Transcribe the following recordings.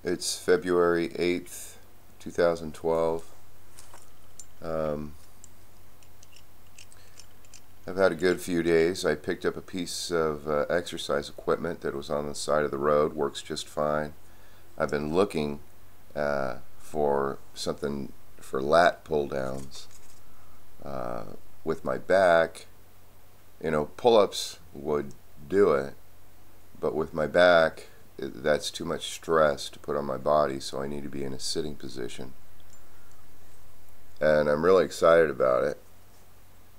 It's February 8th, 2012. I've had a good few days. I picked up a piece of exercise equipment that was on the side of the road. Works just fine. I've been looking for something for lat pull downs. With my back, pull-ups would do it, but with my back, that's too much stress to put on my body, so I need to be in a sitting position. And I'm really excited about it.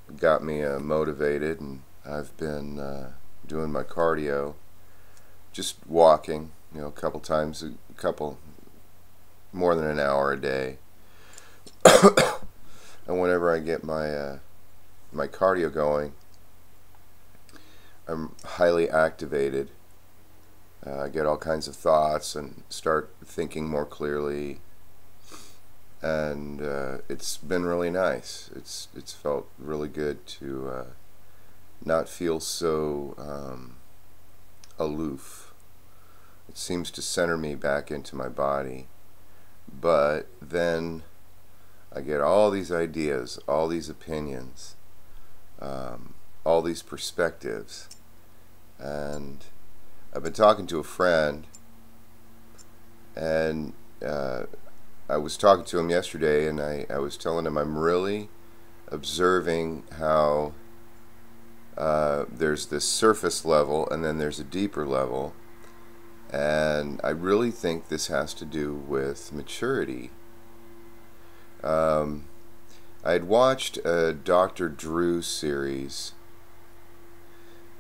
It got me motivated, and I've been doing my cardio, just walking, a couple times, more than an hour a day. And whenever I get my my cardio going, I'm highly activated. I get all kinds of thoughts and start thinking more clearly, and it's been really nice. It's felt really good to not feel so aloof. It seems to center me back into my body, but then I get all these ideas, all these opinions, all these perspectives, and I've been talking to a friend, and I was talking to him yesterday, and I was telling him I'm really observing how there's this surface level and then there's a deeper level, and I really think this has to do with maturity. I had watched a Dr. Drew series,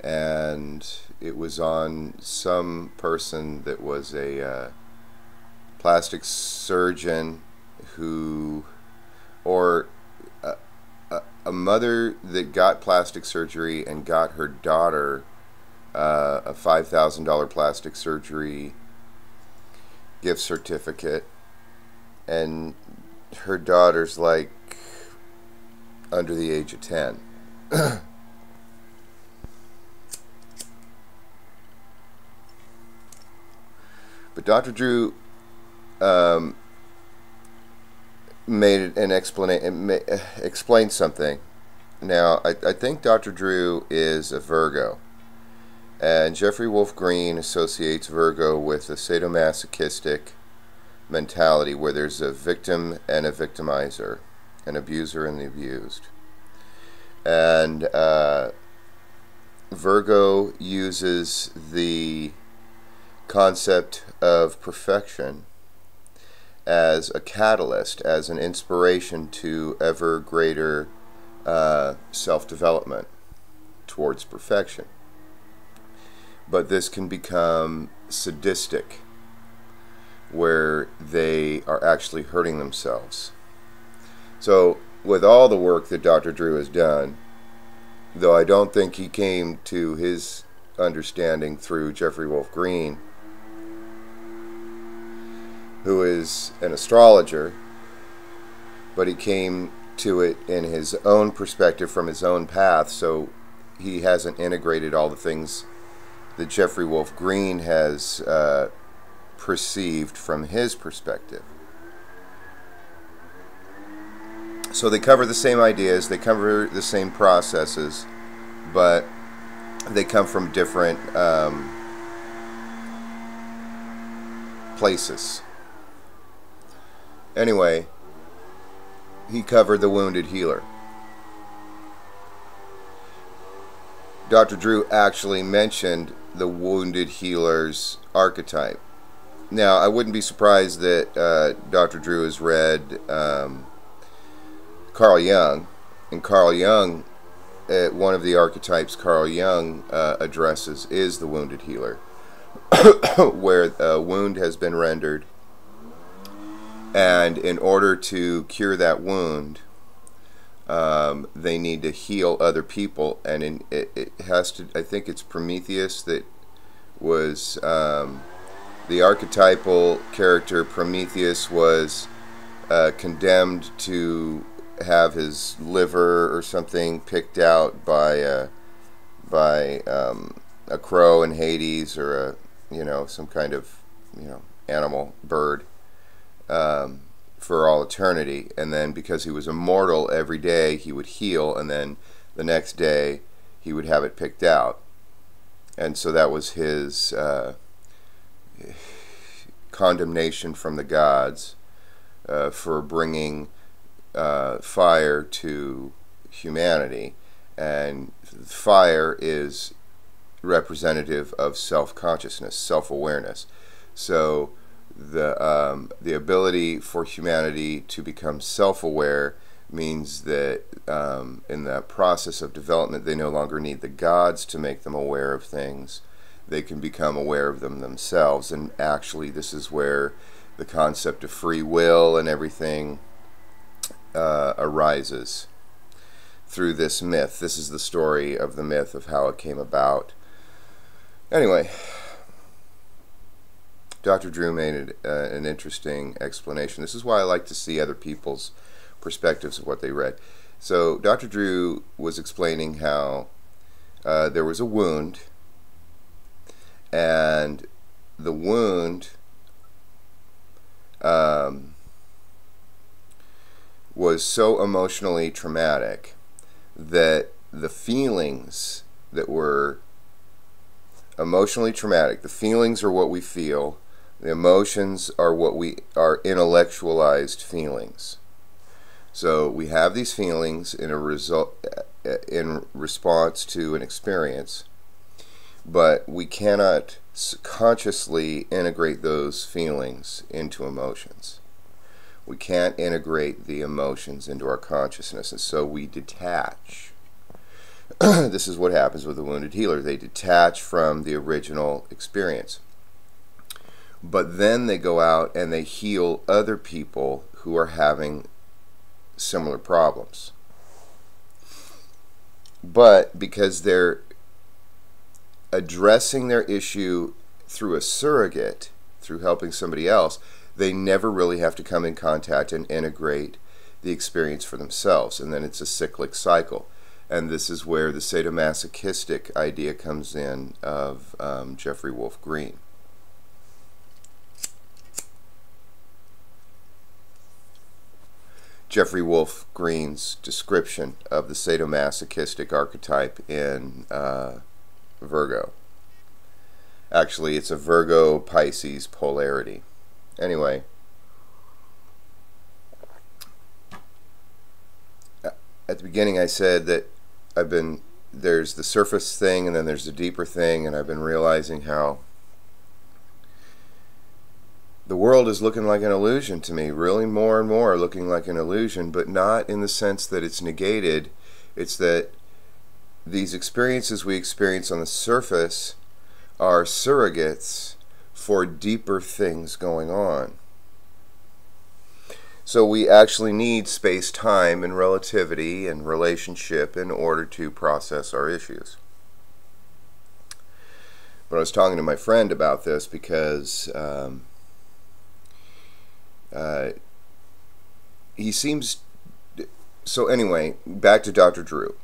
and it was on some person that was a plastic surgeon or a mother that got plastic surgery and got her daughter a $5,000 plastic surgery gift certificate, and her daughter's like under the age of 10. But Dr. Drew made an explained something. Now, I think Dr. Drew is a Virgo, and Jeffrey Wolf Green associates Virgo with a sadomasochistic mentality where there's a victim and a victimizer, an abuser and the abused. And Virgo uses the concept of perfection as a catalyst, as an inspiration to ever greater self-development towards perfection. But this can become sadistic, where they are actually hurting themselves. So with all the work that Dr. Drew has done, though I don't think he came to his understanding through Jeffrey Wolf Green, who is an astrologer, but he came to it in his own perspective from his own path, so he hasn't integrated all the things that Jeffrey Wolf Green has perceived from his perspective. So they cover the same ideas, they cover the same processes, but they come from different places. Anyway, he covered the wounded healer. Dr. Drew actually mentioned the wounded healer's archetype. Now, I wouldn't be surprised that Dr. Drew has read Carl Jung, and Carl Jung, one of the archetypes Carl Jung addresses is the wounded healer, where a wound has been rendered, and in order to cure that wound, they need to heal other people, and it has to. I think it's Prometheus that was the archetypal character. Prometheus was condemned to have his liver or something picked out by a crow in Hades, or some kind of animal, bird, for all eternity. And then because he was immortal, every day he would heal, and then the next day he would have it picked out. And so that was his condemnation from the gods for bringing fire to humanity. And fire is representative of self-consciousness, self-awareness. So the ability for humanity to become self-aware means that in that process of development, they no longer need the gods to make them aware of things. They can become aware of them themselves. And actually, this is where the concept of free will and everything arises through this myth. This is the story of the myth of how it came about. Anyway, Dr. Drew made an interesting explanation. This is why I like to see other people's perspectives of what they read. So Dr. Drew was explaining how there was a wound, and the wound was so emotionally traumatic that the feelings that were emotionally traumatic, the feelings are what we feel, the emotions are what we are, intellectualized feelings. So we have these feelings in response to an experience, but we cannot consciously integrate those feelings into emotions. We can't integrate the emotions into our consciousness, and so we detach. This is what happens with a wounded healer. They detach from the original experience. But then they go out and they heal other people who are having similar problems. But because they're addressing their issue through a surrogate, through helping somebody else, they never really have to come in contact and integrate the experience for themselves. And then it's a cyclic cycle. And this is where the sadomasochistic idea comes in of Jeffrey Wolf Green. Jeffrey Wolf Green's description of the sadomasochistic archetype in Virgo. Actually, it's a Virgo-Pisces polarity. Anyway, at the beginning I said that there's the surface thing and then there's the deeper thing, and I've been realizing how the world is looking like an illusion to me, really more and more looking like an illusion, but not in the sense that it's negated. It's that these experiences we experience on the surface are surrogates for deeper things going on. So we actually need space-time and relativity and relationship in order to process our issues. But I was talking to my friend about this because he seems... So anyway, back to Dr. Drew.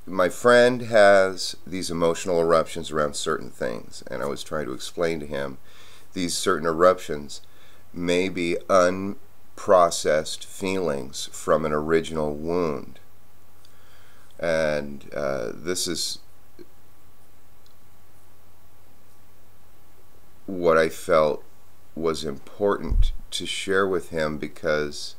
My friend has these emotional eruptions around certain things, and I was trying to explain to him these certain eruptions may be unprocessed feelings from an original wound. And this is what I felt was important to share with him, because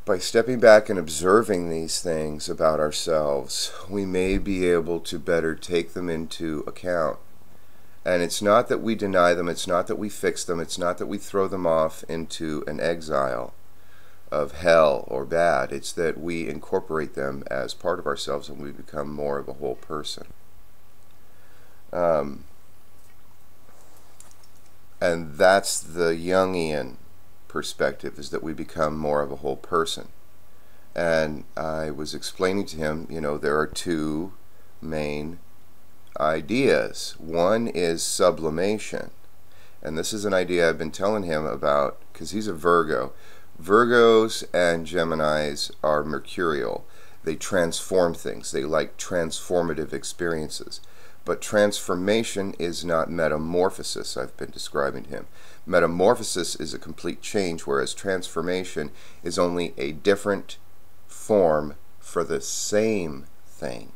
by stepping back and observing these things about ourselves, we may be able to better take them into account. And it's not that we deny them, it's not that we fix them, it's not that we throw them off into an exile of hell or bad. It's that we incorporate them as part of ourselves and we become more of a whole person. And that's the Jungian perspective, is that we become more of a whole person. And I was explaining to him, there are two main ideas. One is sublimation, and this is an idea I've been telling him about because he's a Virgo. Virgos and Geminis are mercurial. They transform things. They like transformative experiences. But transformation is not metamorphosis, I've been describing to him. Metamorphosis is a complete change, whereas transformation is only a different form for the same thing.